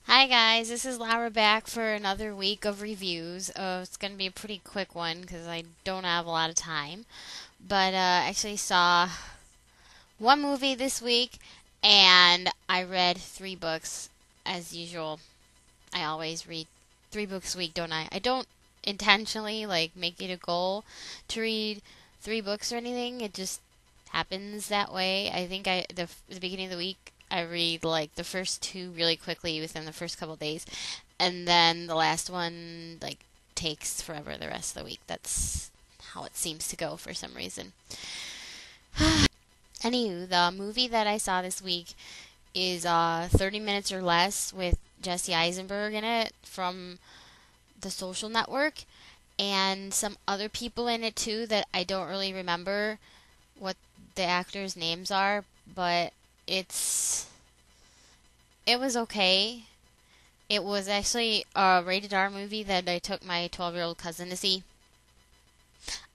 Hi guys, this is Laura back for another week of reviews. It's going to be a pretty quick one because I don't have a lot of time. But actually saw one movie this week and I read three books as usual. I always read three books a week, don't I? I don't intentionally make it a goal to read three books or anything. It just happens that way. I think the beginning of the week I read like the first two really quickly within the first couple days, and then the last one takes forever the rest of the week. That's how it seems to go for some reason. Anywho, the movie that I saw this week is 30 Minutes or Less with Jesse Eisenberg in it from The Social Network, and some other people in it too that I don't really remember what the actors' names are, but it's it was okay. It was actually a rated R movie that I took my 12-year-old cousin to see.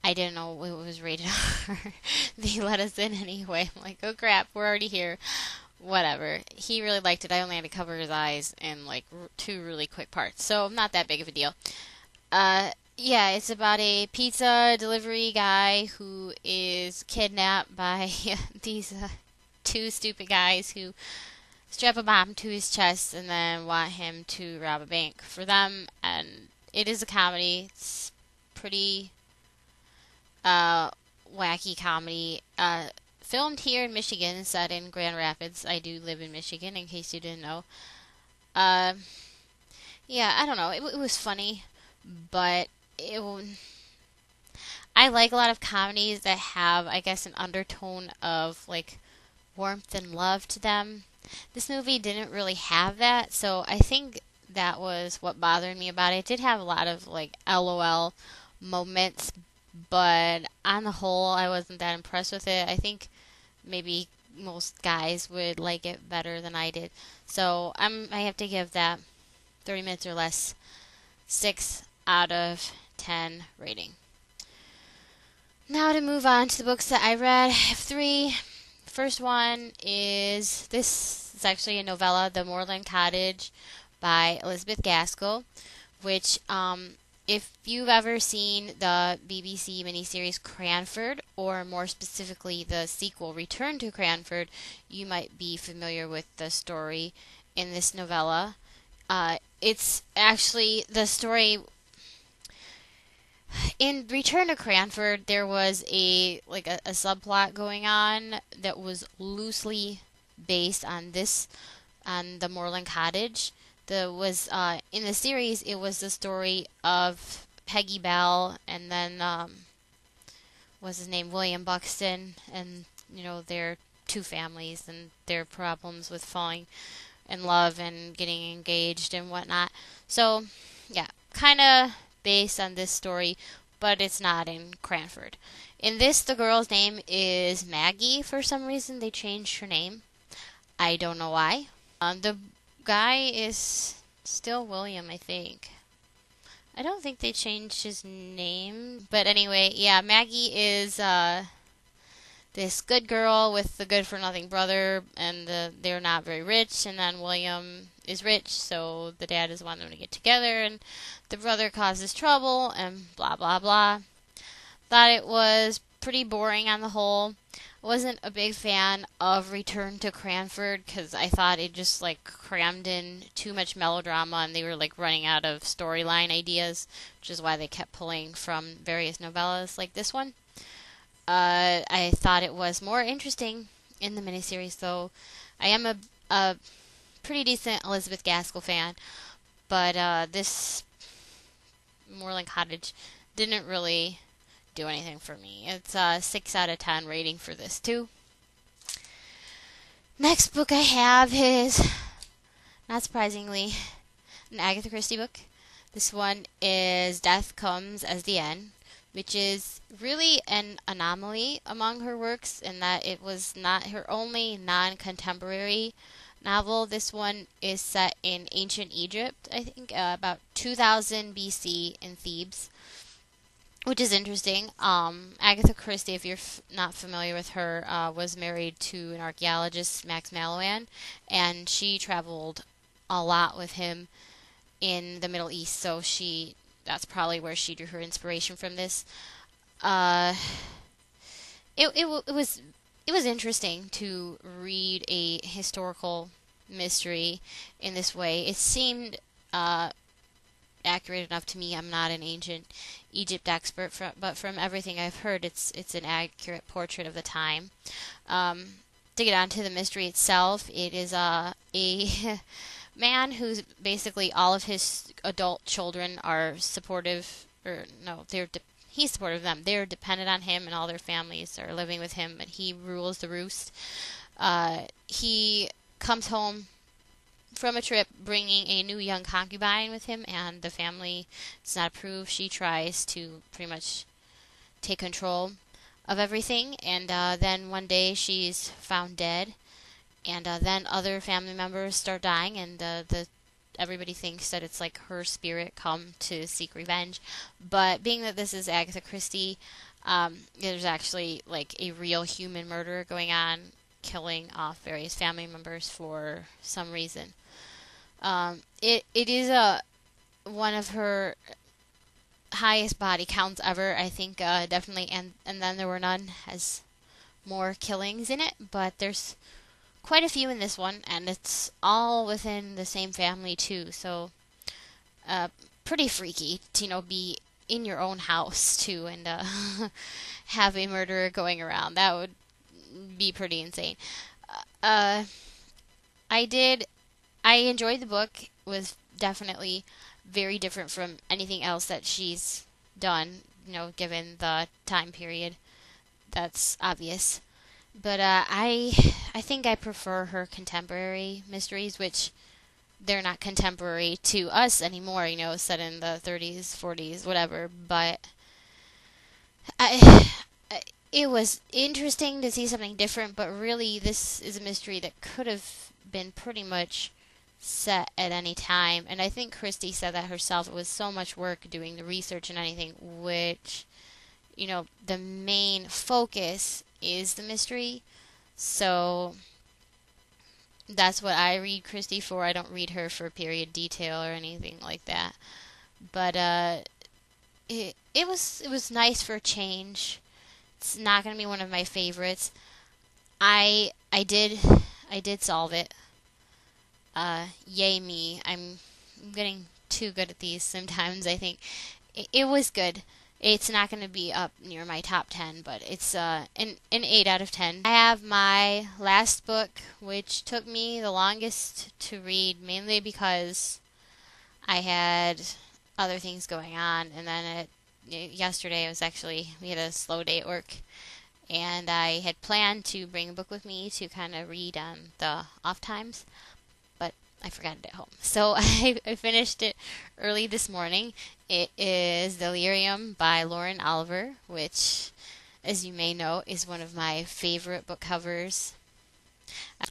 I didn't know it was rated R. They let us in anyway. I'm like, oh crap, we're already here. Whatever. He really liked it. I only had to cover his eyes in two really quick parts, so not that big of a deal. Yeah, it's about a pizza delivery guy who is kidnapped by these two stupid guys who strap a bomb to his chest and then want him to rob a bank for them. And it is a comedy. It's pretty wacky comedy. Filmed here in Michigan, set in Grand Rapids. I do live in Michigan, in case you didn't know. Uh, yeah, I don't know. It was funny, but it. I like a lot of comedies that have, I guess, an undertone of warmth and love to them. This movie didn't really have that, so I think that was what bothered me about it. It did have a lot of LOL moments, but on the whole, I wasn't that impressed with it. I think maybe most guys would like it better than I did. So I have to give that 30 Minutes or Less 6 out of 10 rating. Now to move on to the books that I read. I have three. First one is this is actually a novella, The Moorland Cottage by Elizabeth Gaskell, which if you've ever seen the BBC miniseries Cranford, or more specifically the sequel Return to Cranford, you might be familiar with the story in this novella. It's actually the story in Return to Cranford. There was a subplot going on that was loosely based on the Moorland Cottage. In the series, it was the story of Peggy Bell and then what's his name, William Buxton, and their two families and their problems with falling in love and getting engaged and whatnot. So yeah, kind of based on this story, but it's not in Cranford. In this, the girl's name is Maggie. For some reason, they changed her name. I don't know why. The guy is still William, I think. I don't think they changed his name. But anyway, yeah, Maggie is this good girl with the good-for-nothing brother, and they're not very rich, and then William is rich, so the dad is wanting them to get together, and the brother causes trouble, and blah, blah, blah. Thought it was pretty boring on the whole. Wasn't a big fan of Return to Cranford because I thought it just crammed in too much melodrama and they were running out of storyline ideas, which is why they kept pulling from various novellas like this one. I thought it was more interesting in the miniseries, though. I am a pretty decent Elizabeth Gaskell fan, but this Moorland Cottage didn't really do anything for me. It's a 6 out of 10 rating for this too. Next book I have is, not surprisingly, an Agatha Christie book. This one is Death Comes as the End, which is really an anomaly among her works in that it was not her only non-contemporary novel. This one is set in ancient Egypt, I think, about 2000 BC in Thebes, which is interesting. Agatha Christie, if you're not familiar with her, was married to an archaeologist, Max Mallowan, and she traveled a lot with him in the Middle East, so that's probably where she drew her inspiration from this. Uh, it was interesting to read a historical mystery in this way. It seemed accurate enough to me. I'm not an ancient Egypt expert, but from everything I've heard, it's an accurate portrait of the time. To get on to the mystery itself, it is a man who's basically all of his adult children are supportive, or no, he's supportive of them. They're dependent on him, and all their families are living with him, and he rules the roost. He comes home from a trip bringing a new young concubine with him, and the family does not approve. She tries to pretty much take control of everything, and then one day she's found dead, and then other family members start dying, and everybody thinks that it's like her spirit come to seek revenge. But being that this is Agatha Christie, there's actually like a real human murder going on, killing off various family members for some reason. It is one of her highest body counts ever, I think, definitely, and then There Were None has more killings in it, but there's quite a few in this one, and it's all within the same family too, so pretty freaky to be in your own house too, and have a murderer going around. That would be pretty insane. I enjoyed the book. It was definitely very different from anything else that she's done, given the time period. That's obvious. But I think I prefer her contemporary mysteries, which they're not contemporary to us anymore, set in the 30s, 40s, whatever. But it was interesting to see something different, but really this is a mystery that could have been pretty much set at any time. And I think Christie said that herself. It was so much work doing the research and anything, which, the main focus is the mystery. So that's what I read Christie for. I don't read her for period detail or anything like that. But it was nice for a change. It's not going to be one of my favorites. I did solve it. Yay me. I'm getting too good at these sometimes, I think. It was good. It's not going to be up near my top 10, but it's an 8 out of 10. I have my last book, which took me the longest to read, mainly because I had other things going on, and then yesterday we had a slow day at work, and I had planned to bring a book with me to kind of read on the off times, but I forgot it at home. So I finished it early this morning. It is Delirium by Lauren Oliver, which, as you may know, is one of my favorite book covers.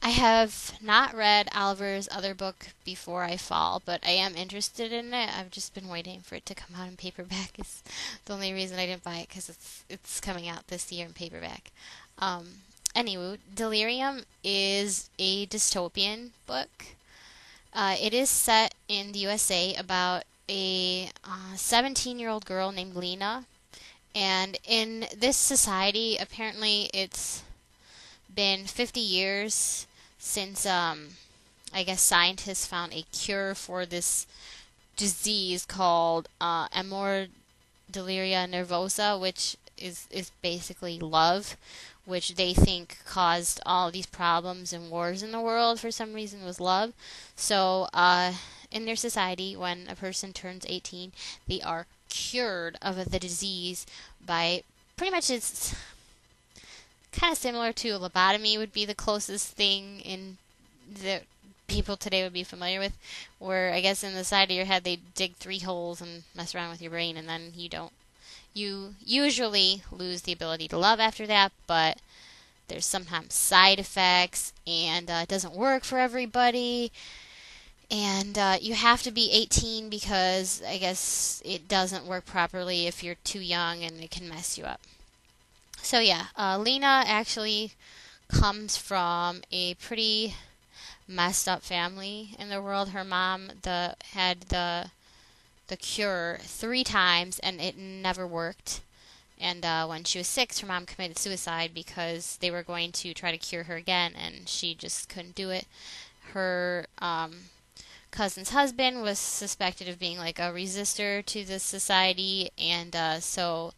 I have not read Oliver's other book, Before I Fall, but I am interested in it. I've just been waiting for it to come out in paperback. It's the only reason I didn't buy it, because it's coming out this year in paperback. Anyway, Delirium is a dystopian book. It is set in the USA about a 17-year-old girl named Lena, and in this society, apparently it's been 50 years since I guess scientists found a cure for this disease called amor deliria nervosa, which is basically love, which they think caused all these problems and wars in the world. For some reason, was love. So in their society, when a person turns 18, they are cured of the disease by pretty much, it's kind of similar to a lobotomy would be the closest thing in that people today would be familiar with, where I guess in the side of your head they dig 3 holes and mess around with your brain, and then you usually lose the ability to love after that, but there's sometimes side effects, and it doesn't work for everybody. And you have to be 18 because I guess it doesn't work properly if you're too young, and it can mess you up. So yeah, Lena actually comes from a pretty messed up family in the world. Her mom had the cure 3 times, and it never worked. And when she was 6, her mom committed suicide because they were going to try to cure her again, and she just couldn't do it. Her cousin's husband was suspected of being like a resistor to the society, and so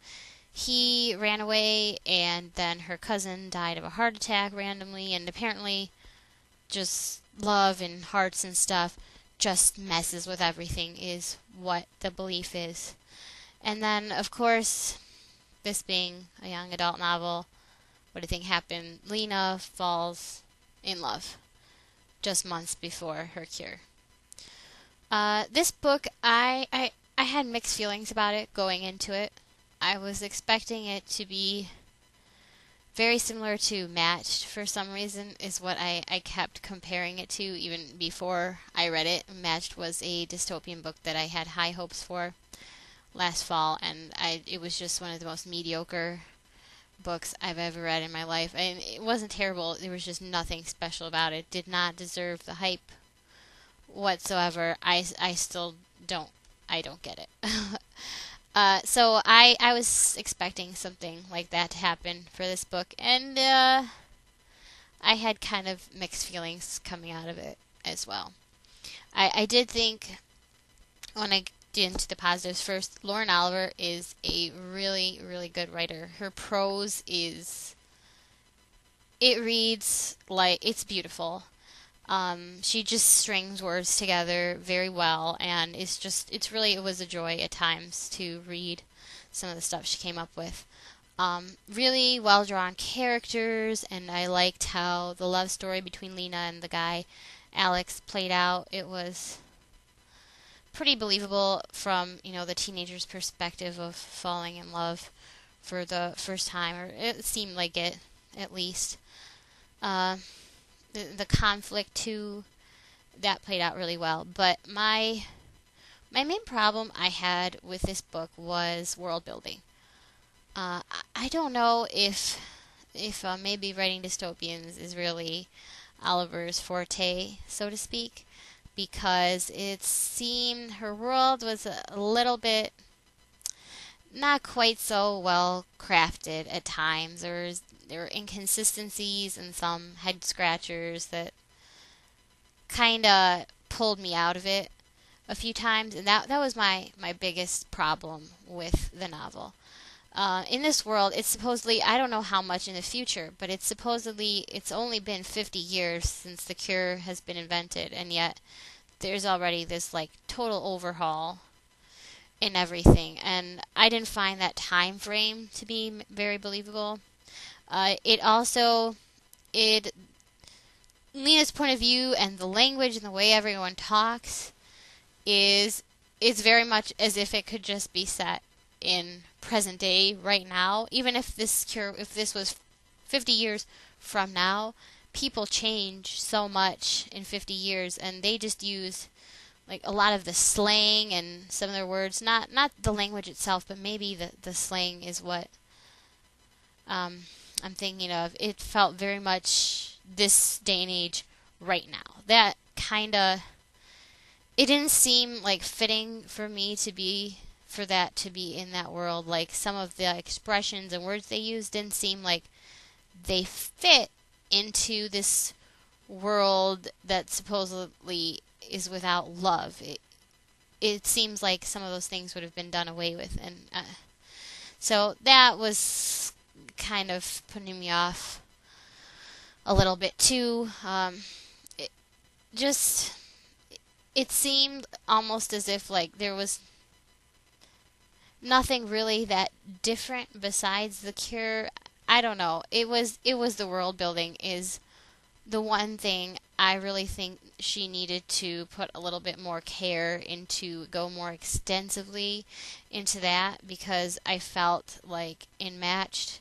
he ran away, and then her cousin died of a heart attack randomly, and apparently just love and hearts and stuff just messes with everything is what the belief is. And then, of course, this being a young adult novel, what do you think happened? Lena falls in love just months before her cure. This book, I had mixed feelings about it going into it. I was expecting it to be very similar to Matched for some reason, is what I kept comparing it to even before I read it. Matched was a dystopian book that I had high hopes for last fall, and it was just one of the most mediocre books I've ever read in my life. And it wasn't terrible, there was just nothing special about it. Did not deserve the hype whatsoever. I still don't get it. So I was expecting something like that to happen for this book, and I had kind of mixed feelings coming out of it as well. I did think, when I get into the positives first, Lauren Oliver is a really, really good writer. Her prose it reads like it's beautiful. She just strings words together very well, and it was a joy at times to read some of the stuff she came up with. Really well-drawn characters, and I liked how the love story between Lena and the guy, Alex, played out. It was pretty believable from, the teenager's perspective of falling in love for the first time, or it seemed like it, at least. The conflict too, that played out really well. But my main problem I had with this book was world building. I don't know if maybe writing dystopians is really Oliver's forte, so to speak, because it seemed her world was a little bit not quite so well crafted at times. There were inconsistencies and some head scratchers that kind of pulled me out of it a few times, and that was my biggest problem with the novel. In this world, it's supposedly, I don't know how much in the future, but it's only been 50 years since the cure has been invented, and yet there's already this like total overhaul in everything, and I didn't find that time frame to be very believable. Lena's point of view and the language and the way everyone talks is very much as if it could just be set in present day right now. Even if this was 50 years from now, people change so much in 50 years, and they just use like a lot of the slang and some of their words, not the language itself, but maybe the slang is what I'm thinking of. It felt very much this day and age right now. That kind of, it didn't seem like fitting for that to be in that world. Like some of the expressions and words they used didn't seem like they fit into this world that supposedly is without love. It seems like some of those things would have been done away with, and so that was kind of putting me off a little bit too. It seemed almost as if like there was nothing really that different besides the cure. I don't know. It was the world building is the one thing I really think she needed to put a little bit more care into, go more extensively into that, because I felt like in Matched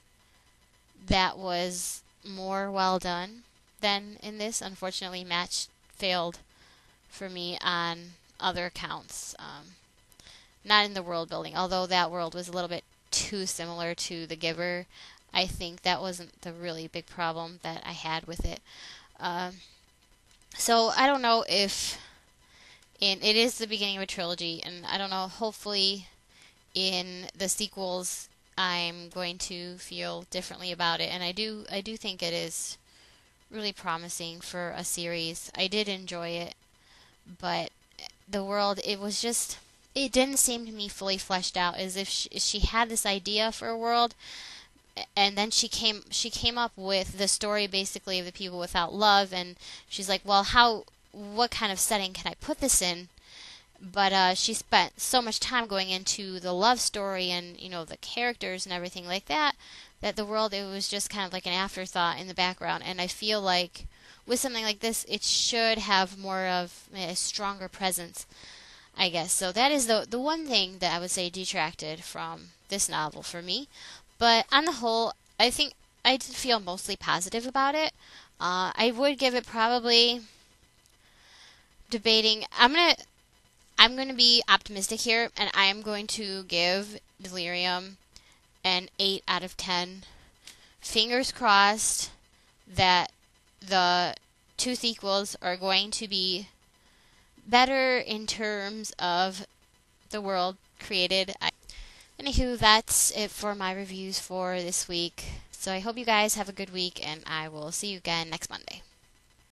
that was more well done than in this. Unfortunately, Matched failed for me on other accounts. Not in the world building, although that world was a little bit too similar to The Giver. I think that wasn't the really big problem that I had with it. So I don't know if it is the beginning of a trilogy, and I don't know. Hopefully, in the sequels, I'm going to feel differently about it, and I do think it is really promising for a series. I did enjoy it, but the world, it didn't seem to me fully fleshed out, as if she had this idea for a world, and then she came up with the story basically of the people without love, and she's like, well, what kind of setting can I put this in? But she spent so much time going into the love story and the characters and everything like that, that the world, it was just kind of like an afterthought in the background. And I feel like with something like this, it should have more of a stronger presence, I guess. So that is the one thing that I would say detracted from this novel for me. But on the whole, I think I did feel mostly positive about it. I would give it probably debating. I'm gonna be optimistic here, and I am going to give Delirium an 8 out of 10. Fingers crossed that the two sequels are going to be better in terms of the world created. Anywho, that's it for my reviews for this week. So I hope you guys have a good week, and I will see you again next Monday.